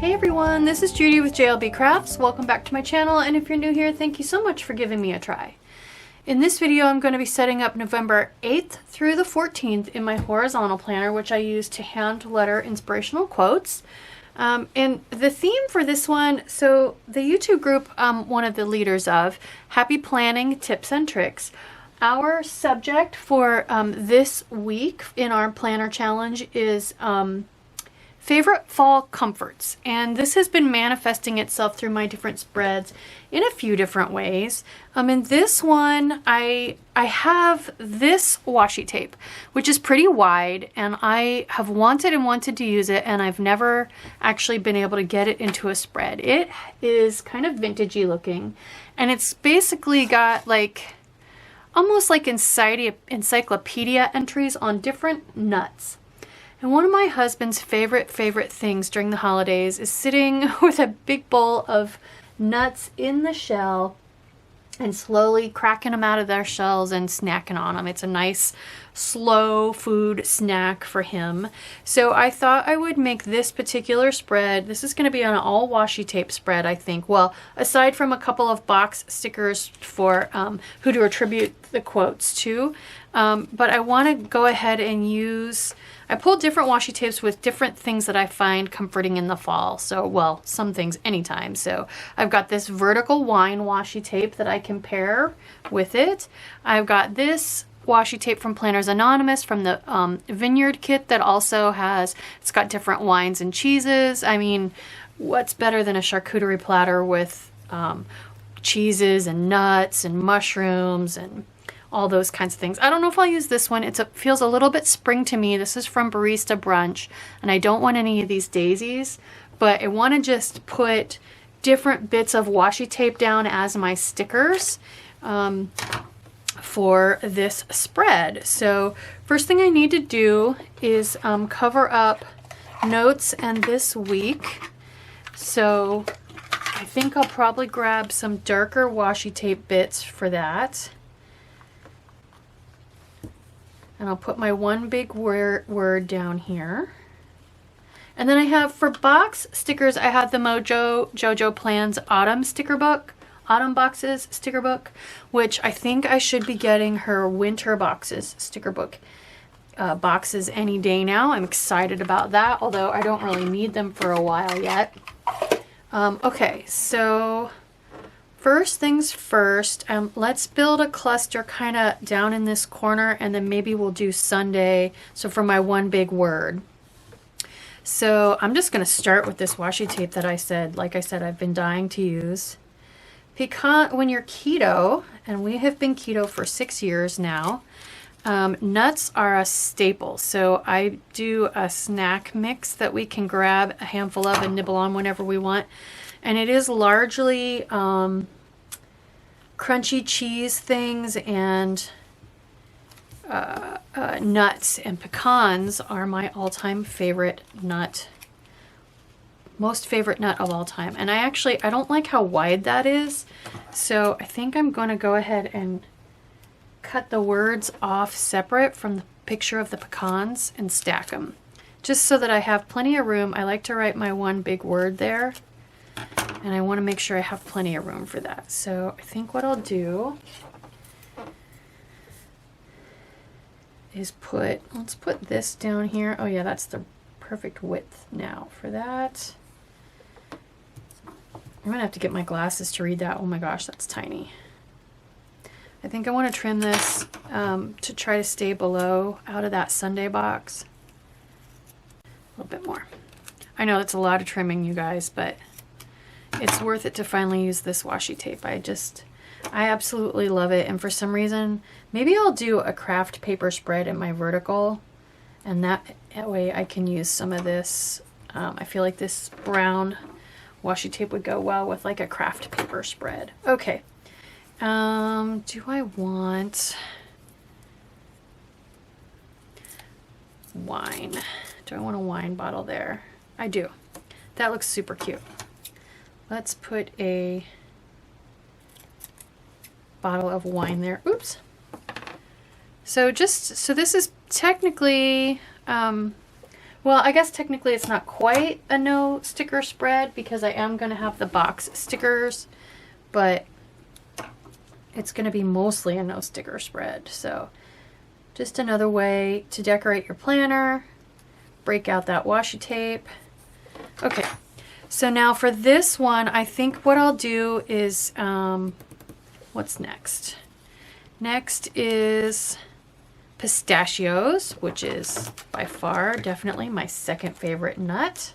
Hey everyone, this is Judy with JLBCrafts. Welcome back to my channel, and if you're new here, thank you so much for giving me a try. In this video, I'm going to be setting up November 8th through the 14th in my horizontal planner, which I use to hand letter inspirational quotes. And the theme for this one, so the YouTube group I'm one of the leaders of, Happy Planning Tips and Tricks. Our subject for this week in our planner challenge is favorite fall comforts, and this has been manifesting itself through my different spreads in a few different ways. In this one, I have this washi tape, which is pretty wide, and I have wanted to use it, and I've never actually been able to get it into a spread. It is kind of vintagey looking, and it's basically got like almost like encyclopedia entries on different nuts. And one of my husband's favorite things during the holidays is sitting with a big bowl of nuts in the shell and slowly cracking them out of their shells and snacking on them. It's a nice slow food snack for him. So I thought I would make this particular spread. This is going to be an all washi tape spread, I think. Well, aside from a couple of box stickers for who to attribute the quotes to. But I want to go ahead and use, I pulled different washi tapes with different things that I find comforting in the fall. So, well, some things anytime. So I've got this vertical wine washi tape that I can pair with it. I've got this washi tape from Planners Anonymous from the Vineyard kit that also has, it's got different wines and cheeses. I mean, what's better than a charcuterie platter with cheeses and nuts and mushrooms and all those kinds of things. I don't know if I'll use this one. It feels a little bit spring to me. This is from Barista Brunch, and I don't want any of these daisies, but I want to just put different bits of washi tape down as my stickers for this spread. So first thing I need to do is cover up notes and this week. So I think I'll probably grab some darker washi tape bits for that. And I'll put my one big word down here. And then I have, for box stickers, I have the Jojo Plans Autumn sticker book, Autumn Boxes sticker book, which I think I should be getting her Winter Boxes sticker book boxes any day now. I'm excited about that, although I don't really need them for a while yet. Okay, so first things first, let's build a cluster kind of down in this corner, and then maybe we'll do Sunday. So for my one big word. So I'm just going to start with this washi tape that like I said, I've been dying to use. Because when you're keto, and we have been keto for 6 years now, nuts are a staple. So I do a snack mix that we can grab a handful of and nibble on whenever we want. And it is largely crunchy cheese things, and nuts, and pecans are my all-time favorite nut. Most favorite nut of all time. And I don't like how wide that is. So I think I'm going to go ahead and cut the words off separate from the picture of the pecans and stack them. Just so that I have plenty of room. I like to write my one big word there. And I want to make sure I have plenty of room for that. So I think what I'll do is let's put this down here. Oh yeah, that's the perfect width now for that. I'm gonna have to get my glasses to read that. Oh my gosh, that's tiny. I think I want to trim this to try to stay below, out of that Sunday box. A little bit more. I know it's a lot of trimming, you guys, but it's worth it to finally use this washi tape. I absolutely love it, and for some reason, maybe I'll do a craft paper spread in my vertical, and that way I can use some of this. I feel like this brown washi tape would go well with like a craft paper spread. Okay, do I want wine? Do I want a wine bottle there? I do. That looks super cute. Let's put a bottle of wine there. Oops. So this is technically Well, I guess technically it's not quite a no sticker spread because I am going to have the box stickers, but it's going to be mostly a no sticker spread. So just another way to decorate your planner. Break out that washi tape. Okay, so now for this one, I think what I'll do is, what's next? Next is pistachios, which is by far definitely my second favorite nut.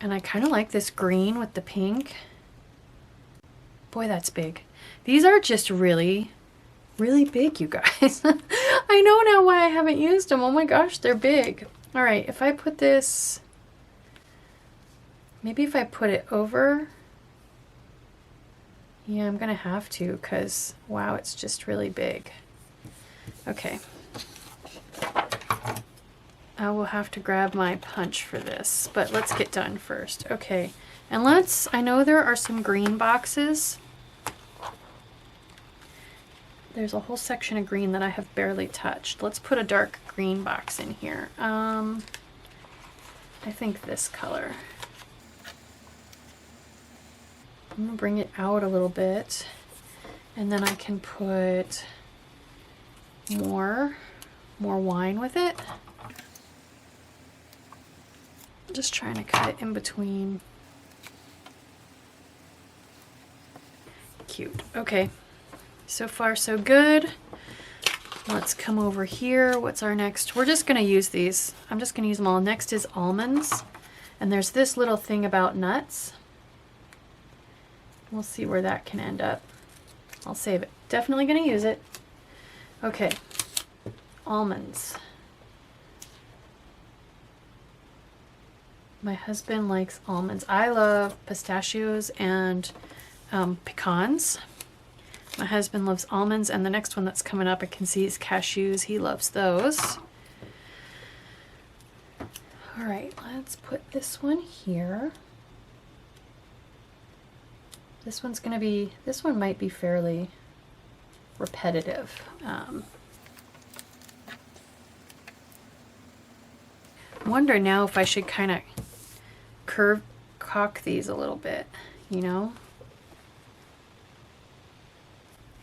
And I kind of like this green with the pink. Boy, that's big. These are just really, really big, you guys. I know now why I haven't used them. Oh my gosh, they're big. All right, if I put this, maybe if I put it over, yeah, I'm gonna have to because wow, it's just really big. Okay, I will have to grab my punch for this, but let's get done first. Okay, and I know there are some green boxes. There's a whole section of green that I have barely touched. Let's put a dark green box in here. I think this color. I'm gonna bring it out a little bit, and then I can put more wine with it. Just trying to cut it in between. Cute. Okay. So far, so good. Let's come over here. What's our next? We're just going to use these. I'm just going to use them all. Next is almonds. And there's this little thing about nuts. We'll see where that can end up. I'll save it. Definitely going to use it. Okay. Almonds. My husband likes almonds. I love pistachios and pecans. My husband loves almonds, and the next one that's coming up I can see is cashews. He loves those. All right, let's put this one here. This one might be fairly repetitive. I wonder now if I should kind of cock these a little bit, you know?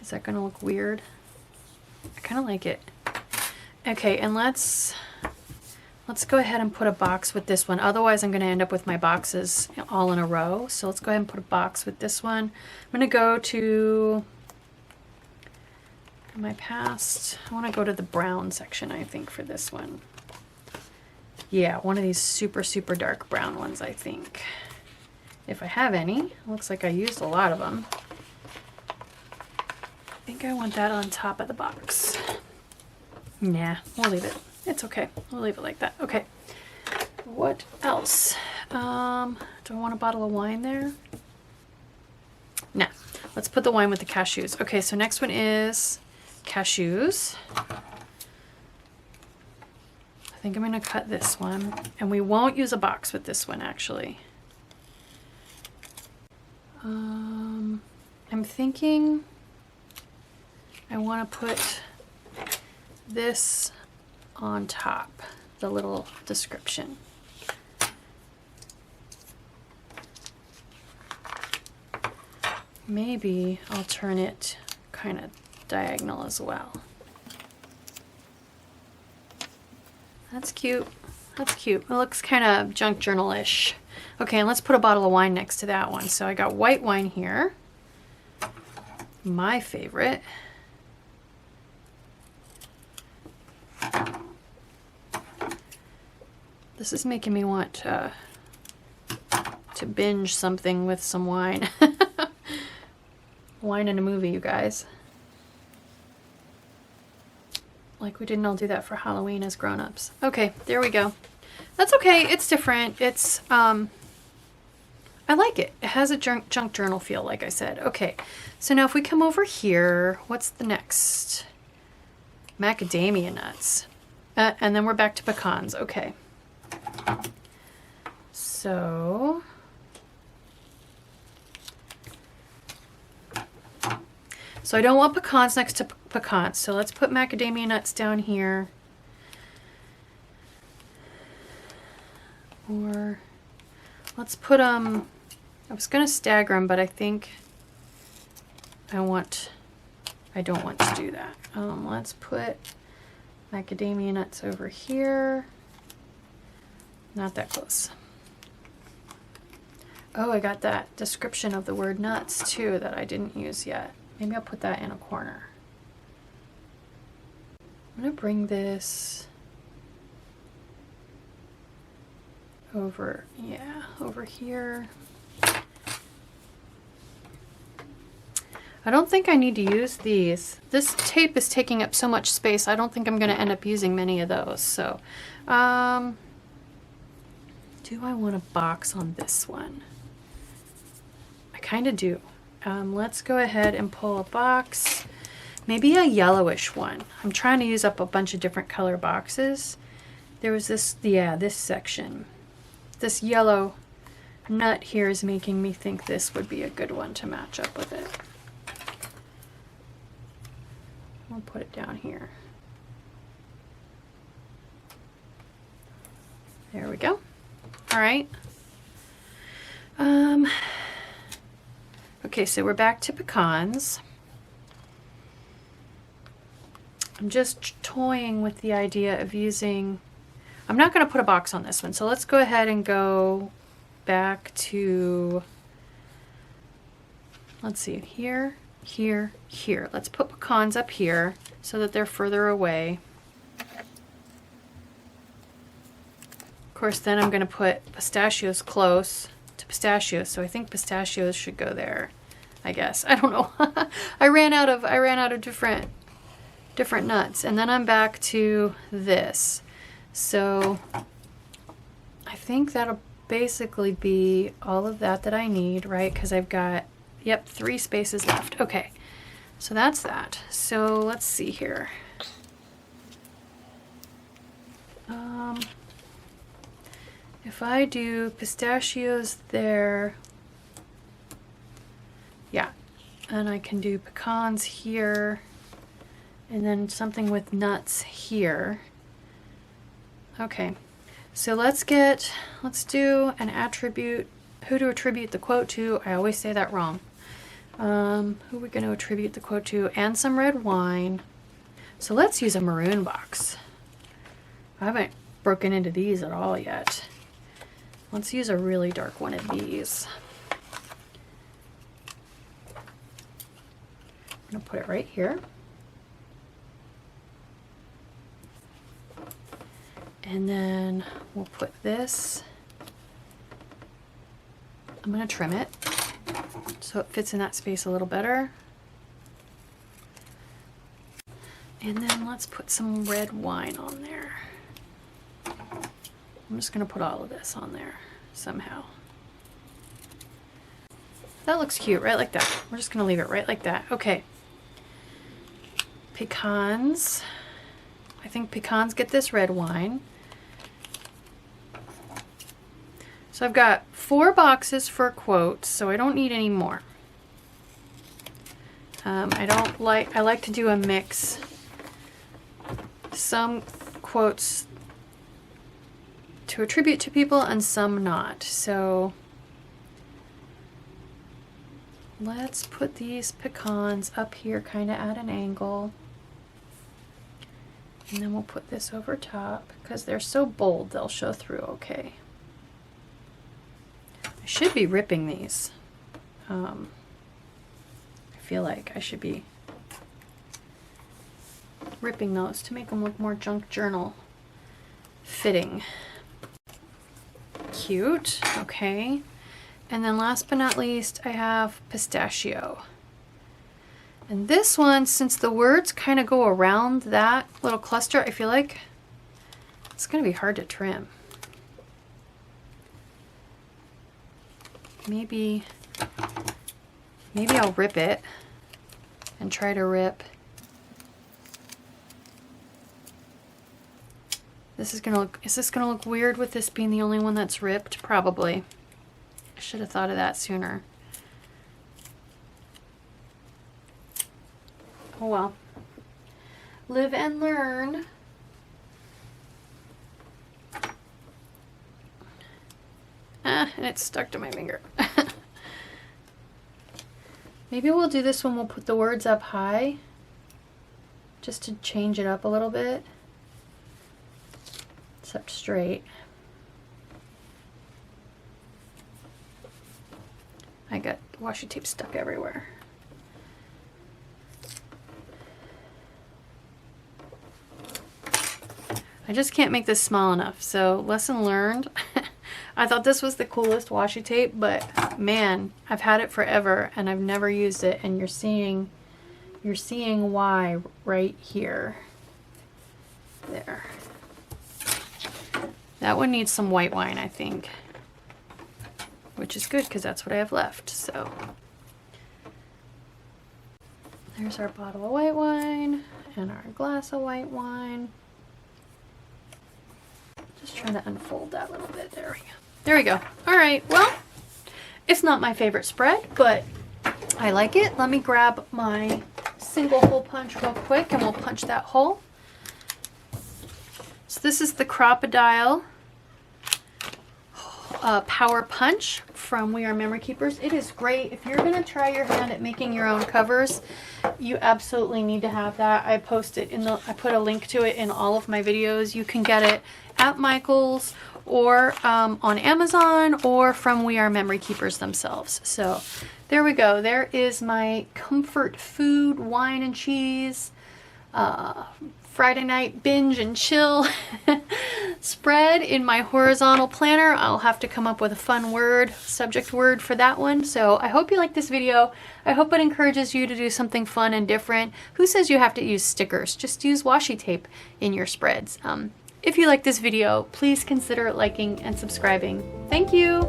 Is that gonna look weird? I kind of like it. Okay, and let's go ahead and put a box with this one. Otherwise, I'm gonna end up with my boxes all in a row. So let's go ahead and put a box with this one. I'm gonna go to my past. I wanna go to the brown section, I think, for this one. Yeah, one of these super, super dark brown ones, I think. If I have any. Looks like I used a lot of them. I think I want that on top of the box. Nah, we'll leave it. It's okay. We'll leave it like that. Okay. What else? Do I want a bottle of wine there? Nah. Let's put the wine with the cashews. Okay, so next one is cashews. I think I'm going to cut this one. And we won't use a box with this one, actually. I'm thinking I want to put this on top, the little description. Maybe I'll turn it kind of diagonal as well. That's cute. That's cute. It looks kind of junk journal-ish. Okay, and let's put a bottle of wine next to that one. So I got white wine here. My favorite. This is making me want to binge something with some wine. Wine in a movie, you guys. Like we didn't all do that for Halloween as grown-ups. Okay, there we go. That's okay. It's different. It's, I like it. It has a junk journal feel, like I said. Okay, so now if we come over here, what's the next? Macadamia nuts. And then we're back to pecans. Okay. So I don't want pecans next to pecans. So let's put macadamia nuts down here. Or let's put I was gonna stagger them, but I think I don't want to do that. Let's put macadamia nuts over here. Not that close. Oh, I got that description of the word nuts too that I didn't use yet. Maybe I'll put that in a corner. I'm gonna bring this over, yeah, over here. I don't think I need to use these. This tape is taking up so much space, I don't think I'm gonna end up using many of those. So, do I want a box on this one? I kind of do. Let's go ahead and pull a box. Maybe a yellowish one. I'm trying to use up a bunch of different color boxes. There was this, yeah, this section. This yellow nut here is making me think this would be a good one to match up with it. I'll put it down here. There we go. All right. Okay, so we're back to pecans. I'm just toying with the idea of using, I'm not going to put a box on this one, so let's go ahead and go back to, let's see, here, here, here. Let's put pecans up here so that they're further away. Of course, then I'm going to put pistachios close to pistachios, so I think pistachios should go there, I guess. I don't know. I ran out of different nuts, and then I'm back to this. So I think that'll basically be all of that I need, right? Because I've got, yep, 3 spaces left. Okay, so that's that. So let's see here. If I do pistachios there, yeah, and I can do pecans here, and then something with nuts here. Okay, so let's do an attribute, who to attribute the quote to. I always say that wrong. Who are we going to attribute the quote to? And some red wine. So let's use a maroon box. I haven't broken into these at all yet. Let's use a really dark one of these. I'm going to put it right here. And then we'll put this, I'm going to trim it so it fits in that space a little better. And then let's put some red wine on there. I'm just going to put all of this on there somehow. That looks cute, right like that. We're just going to leave it right like that. Okay. Pecans. I think pecans get this red wine. So I've got 4 boxes for quotes, so I don't need any more. I like to do a mix. Some quotes to attribute to people and some not. So let's put these pecans up here kind of at an angle. And then we'll put this over top because they're so bold they'll show through okay. I should be ripping these. I feel like I should be ripping those to make them look more junk journal fitting. Cute. Okay. And then last but not least, I have pistachio. And this one, since the words kind of go around that little cluster, I feel like it's going to be hard to trim. Maybe I'll rip it and try to rip. Is this gonna look weird with this being the only one that's ripped? Probably. I should have thought of that sooner. Oh well. Live and learn. and it's stuck to my finger. Maybe we'll do this when we'll put the words up high, just to change it up a little bit. It's up straight. I got washi tape stuck everywhere. I just can't make this small enough, so lesson learned. I thought this was the coolest washi tape, but man, I've had it forever and I've never used it, and you're seeing why right here. There. That one needs some white wine, I think, which is good because that's what I have left. So there's our bottle of white wine and our glass of white wine. Just trying to unfold that a little bit. There we go. There we go. All right. Well, it's not my favorite spread, but I like it. Let me grab my single hole punch real quick and we'll punch that hole. So this is the Crop-A-Dile Power Punch from We Are Memory Keepers. It is great. If you're going to try your hand at making your own covers, you absolutely need to have that. I put a link to it in all of my videos. You can get it at Michael's or on Amazon or from We Are Memory Keepers themselves. So there we go. There is my comfort food, wine and cheese, Friday night binge and chill spread in my horizontal planner. I'll have to come up with a fun word, subject word for that one. So I hope you like this video. I hope it encourages you to do something fun and different. Who says you have to use stickers? Just use washi tape in your spreads. If you like this video, please consider liking and subscribing. Thank you.